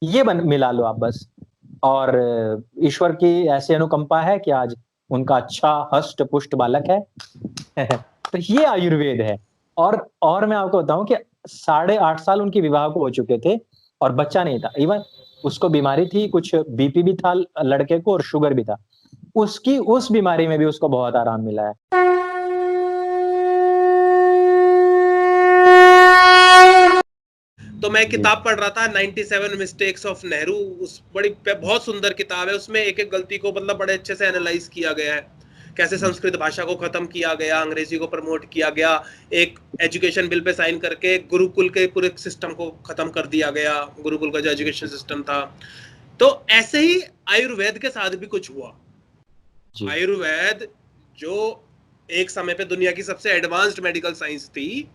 ये बन मिला लो आप बस। और ईश्वर की ऐसी अनुकंपा है कि आज उनका अच्छा हष्ट-पुष्ट बालक है। तो ये आयुर्वेद है। और मैं आपको बताऊँ कि 8.5 साल उनके विवाह को हो चुके थे और बच्चा नहीं था। इवन उसको बीमारी थी, कुछ बीपी भी था लड़के को और शुगर भी था। उसकी उस बीमारी में भी उसको बहुत आराम मिला है। तो मैं जी। किताब पढ़ रहा था 97 मिस्टेक्स ऑफ नेहरू, उस बड़ी बहुत सुंदर किताब है। उसमें एक एक गलती को मतलब बड़े अच्छे से एनालाइज किया गया है, कैसे संस्कृत भाषा को खत्म किया गया, अंग्रेजी को प्रमोट किया गया, एक एजुकेशन बिल पे साइन करके गुरुकुल के पूरे सिस्टम को खत्म कर दिया गया, गुरुकुल का जो एजुकेशन सिस्टम था। तो ऐसे ही आयुर्वेद के साथ भी कुछ हुआ। जी। आयुर्वेद जो एक समय पे दुनिया की सबसे एडवांस्ड मेडिकल साइंस थी,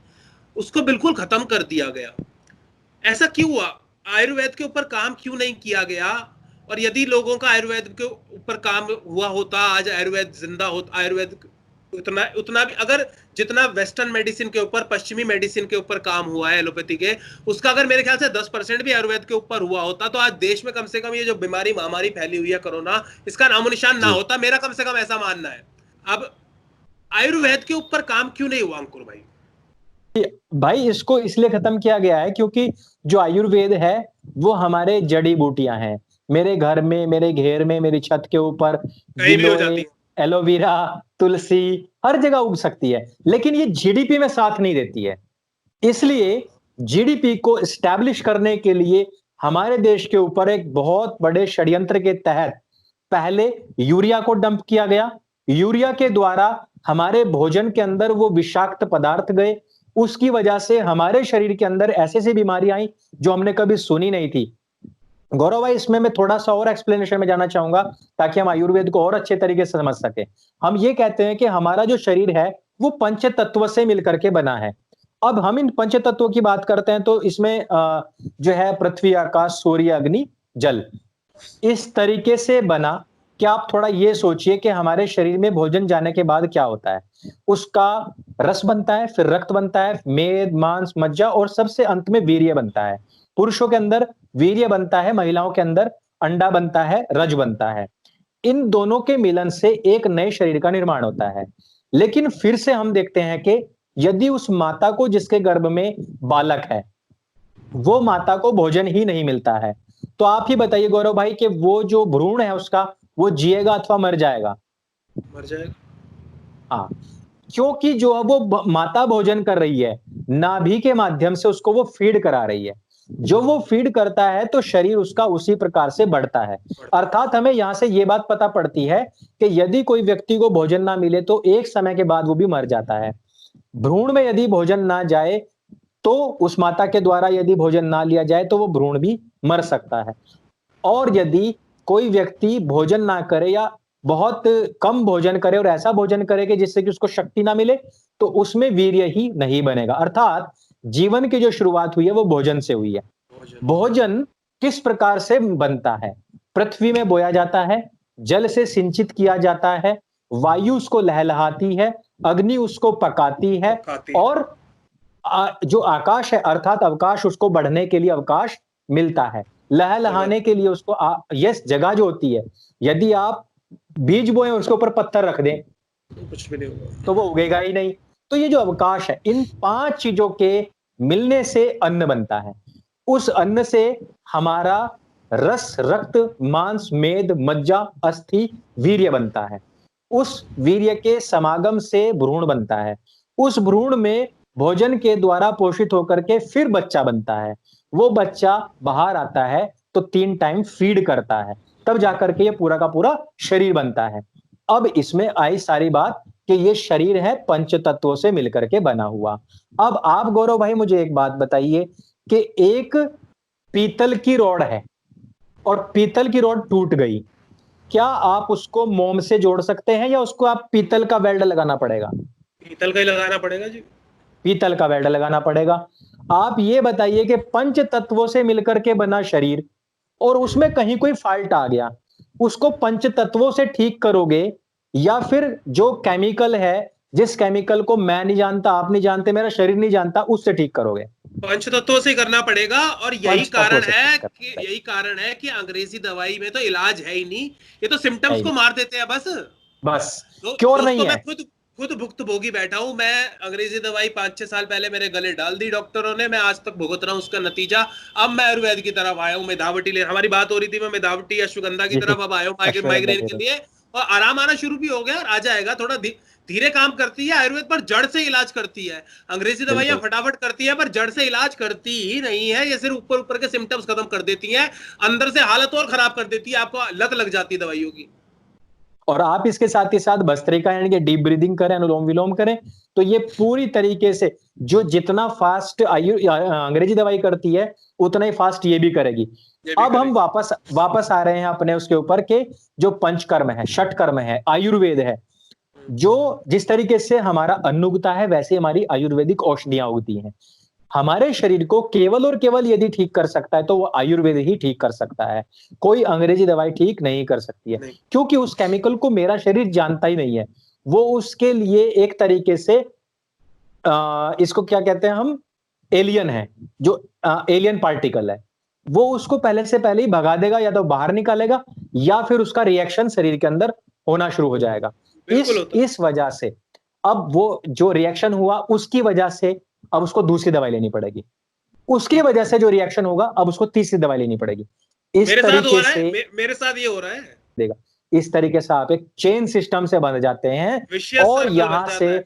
उसको बिल्कुल खत्म कर दिया गया। ऐसा क्यों हुआ? आयुर्वेद के ऊपर काम क्यों नहीं किया गया? और यदि लोगों का आयुर्वेद के ऊपर काम हुआ होता, आज आयुर्वेद जिंदा होता, आयुर्वेद उतना उतना भी अगर जितना वेस्टर्न मेडिसिन के ऊपर, पश्चिमी मेडिसिन के ऊपर काम हुआ है एलोपैथी के, उसका अगर मेरे ख्याल से 10% भी आयुर्वेद के ऊपर हुआ होता, तो आज देश में कम से कम ये जो बीमारी महामारी फैली हुई है कोरोना, इसका नामो निशान ना जी। होता। मेरा कम से कम ऐसा मानना है। अब आयुर्वेद के ऊपर काम क्यों नहीं हुआ अंकुर भाई? भाई इसको इसलिए खत्म किया गया है क्योंकि जो आयुर्वेद है वो हमारे जड़ी-बूटियाँ हैं। मेरे घर में, मेरे घेर में, मेरी छत के ऊपर कहीं भी हो गिलोय, जाती है। एलोवेरा, तुलसी हर जगह उग सकती है, लेकिन ये जीडीपी में साथ नहीं देती है। इसलिए जीडीपी को एस्टैब्लिश करने के लिए हमारे देश के ऊपर एक बहुत बड़े षड्यंत्र के तहत पहले यूरिया को डंप किया गया। यूरिया के द्वारा हमारे भोजन के अंदर वो विषाक्त पदार्थ गए। उसकी वजह से हमारे शरीर के अंदर ऐसी-ऐसी बीमारियाँ आई जो हमने कभी सुनी नहीं थी। गौरव भाई इसमें मैं थोड़ा-सा और एक्सप्लेनेशन में जाना चाहूँगा ताकि हम आयुर्वेद को और अच्छे तरीके से समझ सकें। हम ये कहते हैं कि हमारा जो शरीर है वो पंच तत्व से मिलकर के बना है। अब हम इन पंच तत्वों की बात करते हैं तो इसमें जो है पृथ्वी, आकाश, सूर्य, अग्नि, जल इस तरीके से बना। क्या आप थोड़ा ये सोचिए कि हमारे शरीर में भोजन जाने के बाद क्या होता है? उसका रस बनता है, फिर रक्त बनता है, मेद, मांस, मज्जा और सबसे अंत में वीर्य बनता है। पुरुषों के अंदर वीर्य बनता है, महिलाओं के अंदर अंडा बनता है, रज बनता है। इन दोनों के मिलन से एक नए शरीर का निर्माण होता है। लेकिन फिर से हम देखते हैं कि यदि उस माता को जिसके गर्भ में बालक है, वो माता को भोजन ही नहीं मिलता है, तो आप ही बताइए गौरव भाई कि वो जो भ्रूण है उसका, वो जिएगा अथवा मर जाएगा? मर जाएगा। हाँ, क्योंकि जो है वो माता भोजन कर रही है, नाभि के माध्यम से उसको वो फीड करा रही है। जो वो फीड करता है तो शरीर उसका उसी प्रकार से बढ़ता है। अर्थात हमें यहाँ से ये बात पता पड़ती है कि यदि कोई व्यक्ति को भोजन ना मिले तो एक समय के बाद वो भी मर जाता है। भ्रूण में यदि भोजन ना जाए तो उस माता के द्वारा यदि भोजन ना लिया जाए तो वो भ्रूण भी मर सकता है। और यदि कोई व्यक्ति भोजन ना करे या बहुत कम भोजन करे और ऐसा भोजन करे कि जिससे कि उसको शक्ति ना मिले, तो उसमें वीर्य ही नहीं बनेगा। अर्थात जीवन की जो शुरुआत हुई है वो भोजन से हुई है। भोजन से। भोजन किस प्रकार से बनता है? पृथ्वी में बोया जाता है, जल से सिंचित किया जाता है, वायु उसको लहलहाती है, अग्नि उसको पकाती है पकाती है। और जो आकाश है अर्थात अवकाश उसको बढ़ने के लिए अवकाश मिलता है। जगह। लहलहाने के लिए उसको यस जगह जो होती है, यदि आप बीज बोएँ और उसके ऊपर पत्थर रख दें, कुछ भी नहीं होगा। तो वो उगेगा ही नहीं। तो ये जो अवकाश है, इन 5 चीज़ों के मिलने से अन्न बनता है। उस अन्न से हमारा रस, रक्त, मांस, मेद, मज्जा, अस्थि, वीर्य बनता है। उस वीर्य के समागम से भ्रूण बनता है। उस भ्रूण में भोजन के द्वारा पोषित होकर के फिर बच्चा बनता है। वो बच्चा बाहर आता है तो 3 टाइम फीड करता है। तब जाकर के ये पूरा का पूरा शरीर बनता है। अब इसमें आई सारी बात कि ये शरीर है पंच तत्वों से मिलकर के बना हुआ। अब आप गौरव भाई मुझे एक बात बताइए कि एक पीतल की रॉड है और पीतल की रॉड टूट गई। क्या आप उसको मोम से जोड़ सकते हैं या उसको आप पीतल का वेल्ड लगाना पड़ेगा? पीतल का ही लगाना पड़ेगा जी। पीतल का वेल्ड लगाना पड़ेगा। आप ये बताइए कि पंच तत्वों से मिलकर के बना शरीर और उसमें कहीं कोई फ़ॉल्ट आ गया, उसको पंच तत्वों से ठीक करोगे या फिर जो केमिकल है जिस केमिकल को मैं नहीं जानता, आप नहीं जानते, मेरा शरीर नहीं जानता, उससे ठीक करोगे। पंच तत्वों से करना पड़ेगा। और यही पंच तत्वों कारण से है ठीक करना कि पड़ेगा। अंग्रेजी दवाई में तो इलाज है ही नहीं, ये तो सिम्टम्स है को ही मार देते हैं बस। बस, क्योर नहीं दोस्तों, मैं है। खुद भुक्तभोगी बैठा हूं। मैं अंग्रेजी दवाई 5-6 साल पहले मेरे गले डाल दी डॉक्टरों ने, मैं आज तक भुगत रहा हूं उसका नतीजा। अब मैं आयुर्वेद की तरफ आया हूं, मेधावटी ले, हमारी बात हो रही थी, मैं मेधावटी अश्वगंधा की जी, तरफ अब आया हूं अश्वगंधा माइग्रेन के के लिए। लिए। और आराम आना शुरू भी हो गया और आ जाएगा। थोड़ा धीरे काम करती है आयुर्वेद, पर जड़ से इलाज करती है। अंग्रेजी दवाइयां बिल्कुल। फटाफट करती है पर जड़ से इलाज करती ही नहीं है। ये सिर्फ ऊपर ऊपर के सिम्टम्स खत्म कर देती है, अंदर से हालत और खराब कर देती है, आपको लत लग जाती है दवाइयों की। और आप इसके साथ ही साथ भस्त्रिका यानी कि डीप ब्रीदिंग करें, अनुलोम विलोम करें, तो ये पूरी तरीके से जो जितना फास्ट अंग्रेजी दवाई करती है, उतना ही फास्ट ये भी करेगी। ये भी अब हम करेगी। वापस आ रहे हैं अपने उसके ऊपर के जो पंचकर्म है, षटकर्म है, आयुर्वेद है। जो जिस तरीके से हमारा अन्न उगता है, वैसे हमारी आयुर्वेदिक औषधियां उगती हैं। हमारे शरीर को केवल और केवल यदि ठीक कर सकता है, तो वो आयुर्वेद ही ठीक कर सकता है। कोई अंग्रेजी दवाई ठीक नहीं कर सकती है, नहीं। क्योंकि उस केमिकल को मेरा शरीर जानता ही नहीं है। वो उसके लिए एक तरीके से इसको क्या कहते हैं हम, एलियन है, जो एलियन पार्टिकल है। वो उसको पहले से पहले ही भगा देगा, या तो बाहर निकालेगा, या फिर उसका रिएक्शन शरीर के अंदर होना शुरू हो जाएगा। बिल्कुल इस होता है। इस वजह से अब वो जो रिएक्शन हुआ, उसकी वजह से अब उसको दूसरी दवाई लेनी पड़ेगी। उसकी वजह से जो रिएक्शन होगा, अब उसको तीसरी दवाई लेनी पड़ेगी। इस मेरे साथ हो तरीके रहा से है, मेरे साथ ये हो रहा है। देगा। इस तरीके से आप एक चेन सिस्टम से बंध जाते हैं, विशियस और सर्कल बन यहां से जाता है।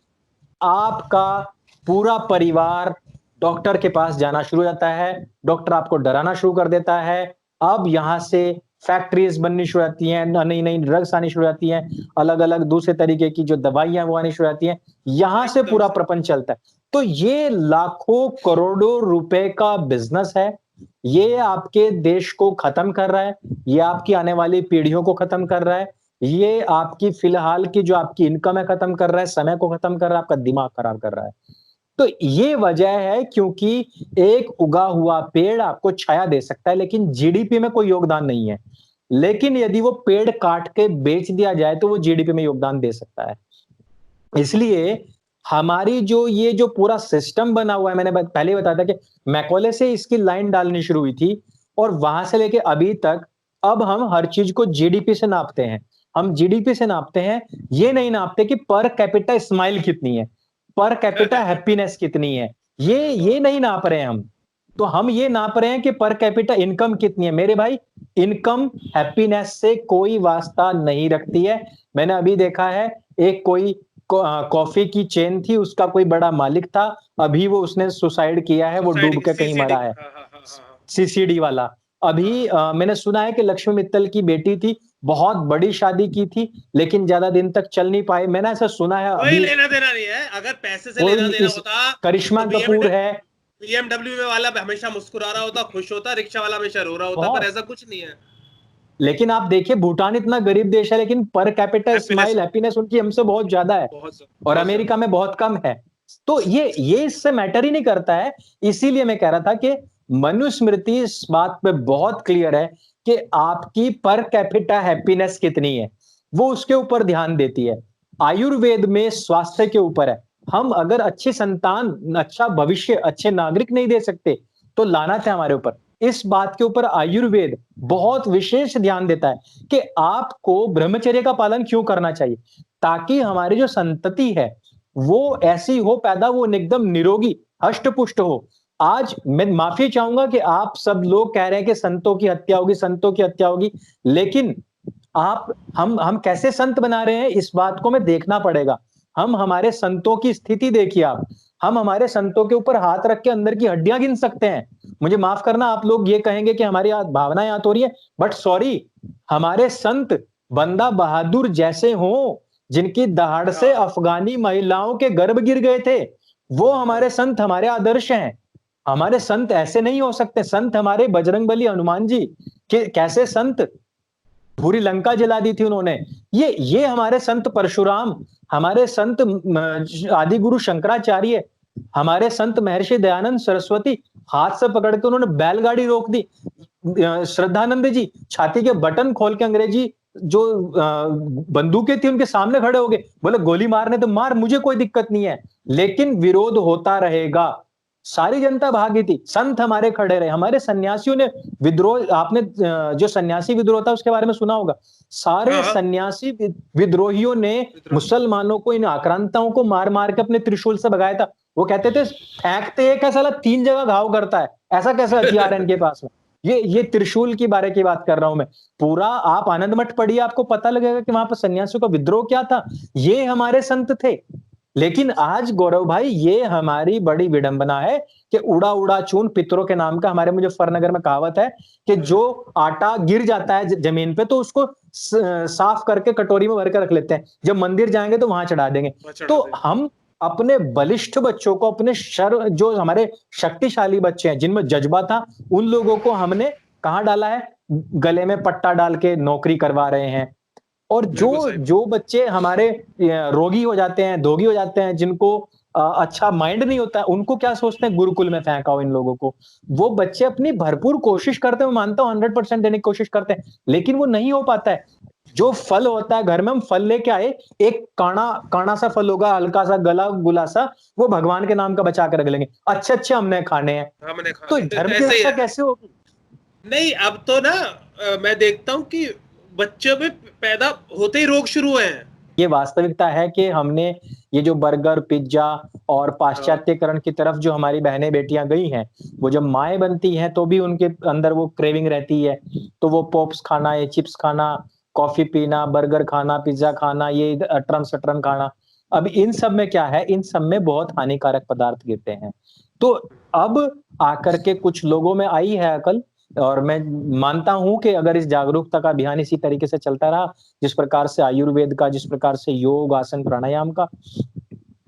आपका पूरा परिवार डॉक्टर के पास जाना शुरू हो जाता है। डॉक्टर आपको डराना शुरू कर देता है। अब यहां से फैक्ट्रीज बननी शुरू हो जाती हैं, नई नई ड्रग्स आनी शुरू हो जाती हैं, अलग अलग दूसरे तरीके की जो दवाइयां वो आनी शुरू हो जाती हैं। यहां से एकदम पूरा से। प्रपंच चलता है। तो ये लाखों करोड़ों रुपए का बिजनेस है। ये आपके देश को खत्म कर रहा है। ये आपकी आने वाली पीढ़ियों को खत्म कर रहा है। ये आपकी फिलहाल की जो आपकी इनकम है खत्म कर रहा है, समय को खत्म कर रहा है, आपका दिमाग खराब कर रहा है। तो ये वजह है, क्योंकि एक उगा हुआ पेड़ आपको छाया दे सकता है, लेकिन जीडीपी में कोई योगदान नहीं है। लेकिन यदि वो पेड़ काट के बेच दिया जाए, तो वो जीडीपी में योगदान दे सकता है। इसलिए हमारी जो ये जो पूरा सिस्टम बना हुआ है, मैंने पहले ही बताया था कि मैकॉले से इसकी लाइन डालनी शुरू हुई थी, और वहां से लेके अभी तक अब हम हर चीज को जीडीपी से नापते हैं। हम जीडीपी से नापते हैं, ये नहीं नापते कि पर कैपिटा स्माइल कितनी है, पर कैपिटा हैप्पीनेस कितनी है। ये नहीं नाप रहे हैं हम। तो हम ये नाप रहे हैं कि पर कैपिटा इनकम कितनी है। मेरे भाई, इनकम हैप्पीनेस से कोई वास्ता नहीं रखती है। मैंने अभी देखा है, एक कोई कॉफी की चेन थी, उसका कोई बड़ा मालिक था, अभी वो उसने सुसाइड किया है, वो सोसाइटी डूब की के कहीं सीसीडी। मरा है। हाँ हाँ हाँ हाँ सीसीडी वाला। अभी हाँ। मैंने सुना है कि लक्ष्मी मित्तल की बेटी थी, बहुत बड़ी शादी की थी, लेकिन ज्यादा दिन तक चल नहीं पाए। मैंने ऐसा सुना है कोई अभी। लेना देना नहीं है, अगर पैसे से लेना कोई देना इस होता करिश्मा तो कपूर है, बीएमडब्ल्यू में वाला हमेशा मुस्कुरा रहा होता, खुश होता, रिक्शा वाला हमेशा रो रहा होता, पर बहुत। ऐसा कुछ नहीं है। लेकिन आप देखिए, भूटान इतना गरीब देश है, लेकिन per capita happiness smile, happiness उनकी हमसे बहुत ज्यादा है, और बहुत अमेरिका ज्यादा। में बहुत कम है। तो ये इससे मैटर ही नहीं करता है। इसीलिए मैं कह रहा था कि मनुस्मृति इस बात पे बहुत क्लियर है कि आपकी पर कैपिटा हैप्पीनेस कितनी है, वो उसके ऊपर ध्यान देती है। आयुर्वेद में स्वास्थ्य के ऊपर है। हम अगर अच्छी संतान, अच्छा भविष्य, अच्छे नागरिक नहीं दे सकते, तो लानत है हमारे ऊपर। इस बात के ऊपर आयुर्वेद बहुत विशेष ध्यान देता है कि आपको ब्रह्मचर्य का पालन क्यों करना चाहिए, ताकि हमारी जो संतति है वो ऐसी हो पैदा, वो एकदम निरोगी, हष्ट-पुष्ट हो। आज मैं माफी चाहूंगा कि आप सब लोग कह रहे हैं कि संतों की हत्या होगी, संतों की हत्या होगी, लेकिन आप हम कैसे संत बना रहे हैं, इस बात को मैं देखना पड़ेगा। हम हमारे संतों की स्थिति देखिए आप। हम हमारे संतों के ऊपर हाथ रख के अंदर की हड्डियां गिन सकते हैं। मुझे माफ करना, आप लोग ये कहेंगे कि हमारी भावनाएं याद हो रही है, बट सॉरी, हमारे संत बंदा बहादुर जैसे हों, जिनकी दहाड़ से अफगानी महिलाओं के गर्भ गिर गए थे, वो हमारे संत, हमारे आदर्श हैं। हमारे संत ऐसे नहीं हो सकते। संत हमारे बजरंगबली, हनुमान जी के कैसे संत, पूरी लंका जला दी थी उन्होंने। ये हमारे संत परशुराम, हमारे संत आदि गुरु शंकराचार्य, हमारे संत महर्षि दयानंद सरस्वती, हाथ से पकड़ के उन्होंने बैलगाड़ी रोक दी। श्रद्धानंद जी छाती के बटन खोल के अंग्रेजी जो बंदूकें थी उनके सामने खड़े हो गए, बोले गोली मारने तो मार, मुझे कोई दिक्कत नहीं है, लेकिन विरोध होता रहेगा। सारी जनता भागी थी, संत हमारे खड़े रहे, हमारे सन्यासियों ने विद्रोह, आपने जो सन्यासी विद्रोह था उसके बारे में सुना होगा, सारे हाँ सन्यासी विद्रोहियों ने मुसलमानों को, इन आक्रांताओं को मार मार के अपने त्रिशूल से भगाया था। वो कहते थे फेंकते एक है साला 3 जगह घाव करता है, ऐसा कैसा हथियार है इनके पास में। ये त्रिशूल की बारे की बात कर रहा हूं मैं। पूरा आप आनंद मठ पढ़िए, आपको पता लगेगा कि वहां पर सन्यासियों का विद्रोह क्या था। ये हमारे संत थे। लेकिन आज गौरव भाई, ये हमारी बड़ी विडंबना है कि उड़ा उड़ा चून पितरों के नाम का, हमारे मुजफ्फरनगर में कहावत है कि जो आटा गिर जाता है जमीन पे तो उसको साफ करके कटोरी में भर के रख लेते हैं, जब मंदिर जाएंगे तो वहां चढ़ा देंगे। तो हम अपने बलिष्ठ बच्चों को, अपने जो हमारे शक्तिशाली बच्चे हैं जिनमें जज्बा था, उन लोगों को हमने कहां डाला है, गले में पट्टा डाल के नौकरी करवा रहे हैं। और जो बच्चे हमारे रोगी हो जाते हैं, धोगी हो जाते हैं, जिनको अच्छा माइंड नहीं होता, उनको क्या सोचते हैं, गुरुकुल में फेंका हो इन लोगों को। वो बच्चे अपनी भरपूर कोशिश करते हैं, मैं मानता हूं 100% देने की कोशिश करते हैं, लेकिन वो नहीं हो पाता है। जो फल होता है घर में, हम फल लेके आए, एक काना काना सा फल होगा, हल्का सा गला गुला सा, वो भगवान के नाम का बचा के रख लेंगे, अच्छे अच्छे हमने खाने हैं। तो धर्म की रक्षा कैसे होगी? नहीं, अब तो ना मैं देखता हूं कि बच्चों में पैदा होते ही रोग शुरू हुए हैं। ये वास्तविकता है कि हमने ये जो बर्गर, पिज्जा और पाश्चात्यकरण की तरफ जो हमारी बहनें बेटियां गई हैं, वो जब माएं बनती हैं तो भी उनके अंदर वो क्रेविंग रहती है। तो वो पॉप्स खाना, ये चिप्स खाना, कॉफी पीना, बर्गर खाना, पिज्जा खाना, ये अटरम सटरम खाना। अब इन सब में क्या है, इन सब में बहुत हानिकारक पदार्थ गिरते हैं। तो अब आकर के कुछ लोगों में आई है अकल, और मैं मानता हूं कि अगर इस जागरूकता का अभियान इसी तरीके से चलता रहा, जिस प्रकार से आयुर्वेद का, जिस प्रकार से योग, आसन, प्राणायाम का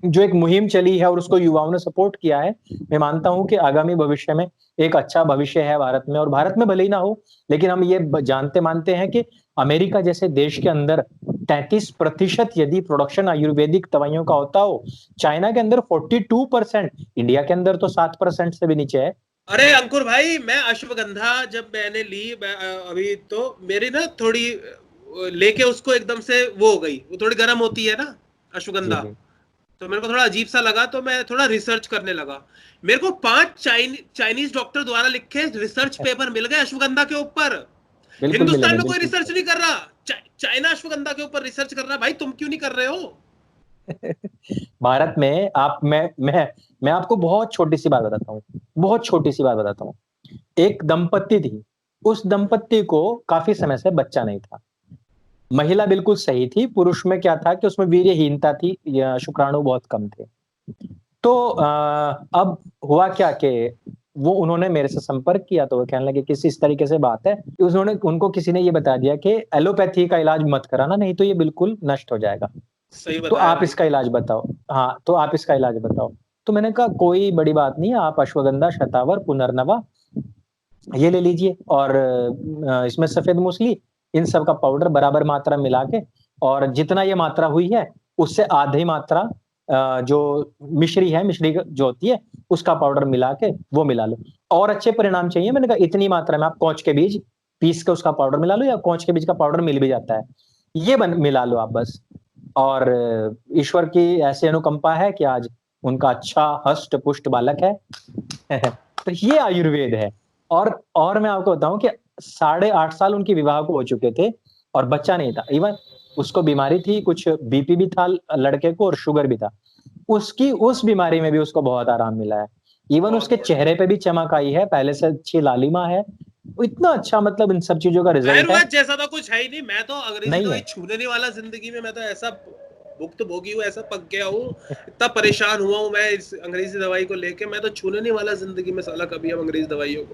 जो एक मुहिम चली है और उसको युवाओं ने सपोर्ट किया है, मैं मानता हूं कि आगामी भविष्य में एक अच्छा भविष्य है भारत में। और भारत में भले ही ना हो, लेकिन हम ये जानते मानते हैं कि अमेरिका जैसे देश के अंदर 33% यदि प्रोडक्शन आयुर्वेदिक दवाइयों का होता हो, चाइना के अंदर 42%, इंडिया के अंदर तो 7% से भी नीचे है। अरे अंकुर भाई, मैं अश्वगंधा जब मैंने ली, अभी तो मेरी ना थोड़ी लेके उसको एकदम से वो हो गई, वो थोड़ी गर्म होती है ना अश्वगंधा, तो मेरे को थोड़ा अजीब सा लगा, तो मैं थोड़ा रिसर्च करने लगा। मेरे को 5 चाइनीज डॉक्टर द्वारा लिखे रिसर्च पेपर मिल गए अश्वगंधा के ऊपर। हिंदुस्तान में कोई रिसर्च नहीं कर रहा, चाइना अश्वगंधा के ऊपर रिसर्च कर रहा। भाई तुम क्यों नहीं कर रहे हो? भारत में मैं आपको बहुत छोटी सी बात बताता हूँ, बहुत छोटी सी बात बताता हूँ। एक दंपत्ति थी, उस दंपत्ति को काफी समय से बच्चा नहीं था। महिला बिल्कुल सही थी, पुरुष में क्या था कि उसमें वीर्यहीनता थी, शुक्राणु बहुत कम थे। तो अब हुआ क्या कि उन्होंने मेरे से संपर्क किया, तो वो कहने लगे किस इस तरीके से बात है कि उनको किसी ने ये बता दिया कि एलोपैथी का इलाज मत कराना, नहीं तो ये बिल्कुल नष्ट हो जाएगा। सही तो आप इसका इलाज बताओ। हाँ, तो आप इसका इलाज बताओ। तो मैंने कहा कोई बड़ी बात नहीं है, आप अश्वगंधा, शतावर, पुनर्नवा ये ले लीजिए, और इसमें सफेद मूसली, इन सब का पाउडर बराबर मात्रा मिला के, और जितना ये मात्रा हुई है उससे आधी मात्रा जो मिश्री है, मिश्री जो होती है उसका पाउडर मिला के वो मिला लो, और अच्छे परिणाम चाहिए। मैंने कहा इतनी मात्रा में आप कौच के बीज पीस के उसका पाउडर मिला लो, या कौच के बीज का पाउडर मिल भी जाता है, ये मिला लो आप बस। और ईश्वर की ऐसी अनुकंपा है कि आज उनका अच्छा हष्ट पुष्ट बालक है। तो ये आयुर्वेद है। और मैं आपको बताऊं कि 8.5 साल उनके विवाह को हो चुके थे और बच्चा नहीं था। इवन उसको बीमारी थी, कुछ बीपी भी था लड़के को और शुगर भी था। उसकी उस बीमारी में भी उसको बहुत आराम मिला है। इवन उसके चेहरे पे भी चमक आई है, पहले से अच्छी लालिमा है। इतना अच्छा, मतलब इन सब चीजों का रिजल्ट है। जैसा तो कुछ है ही नहीं। मैं तो अंग्रेजी दवाई छूने नहीं वाला जिंदगी में। मैं तो ऐसा भुक्त भोगी हूँ, ऐसा पक गया हूँ, इतना परेशान हुआ हूँ मैं इस अंग्रेजी दवाई को लेके। मैं तो छूने नहीं वाला जिंदगी में साला कभी हम अंग्रेजी दवाइयों को।